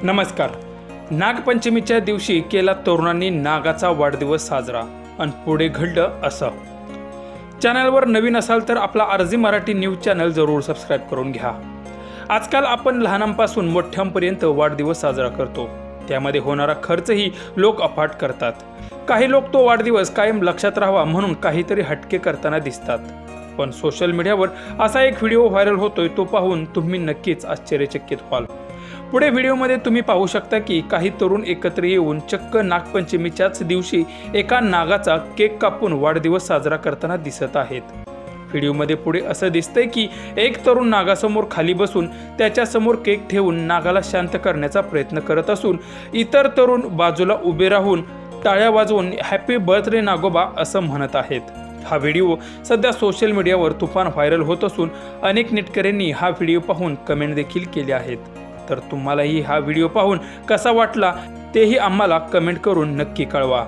नमस्कार. नागपंचमीच्या दिवशी केला तरुणांनी नागाचा वाढदिवस साजरा आणि पुढे घडलं असं. चॅनलवर नवीन असाल तर आपला आरजी मराठी न्यूज चॅनल जरूर सबस्क्राईब करून घ्या. आजकाल आपण लहानांपासून मोठ्यांपर्यंत वाढदिवस साजरा करतो. त्यामध्ये होणारा खर्चही लोक अफाट करतात. काही लोक तो वाढदिवस कायम लक्षात राहावा म्हणून काहीतरी हटके करताना दिसतात. पण सोशल मीडियावर असा एक व्हिडिओ व्हायरल होतोय, तो पाहून तुम्ही नक्कीच आश्चर्यचकित व्हाल. पुढे व्हिडिओमध्ये तुम्ही पाहू शकता की काही तरुण एकत्र येऊन चक्क नागपंचमीच्याच दिवशी एका नागाचा केक कापून वाढदिवस साजरा करताना दिसत आहेत. व्हिडिओमध्ये पुढे असं दिसतंय की एक तरुण नागासमोर खाली बसून त्याच्यासमोर केक ठेवून नागाला शांत करण्याचा प्रयत्न करत असून इतर तरुण बाजूला उभे राहून टाळ्या वाजवून हॅपी बर्थडे नागोबा असं म्हणत आहेत. हा व्हिडिओ सध्या सोशल मीडियावर तुफान व्हायरल होत असून अनेक नेटकऱ्यांनी हा व्हिडिओ पाहून कमेंट देखील केले आहेत. तर तुम्हालाही हा व्हिडिओ पाहून कसा वाटला तेही आम्हाला कमेंट करून नक्की कळवा.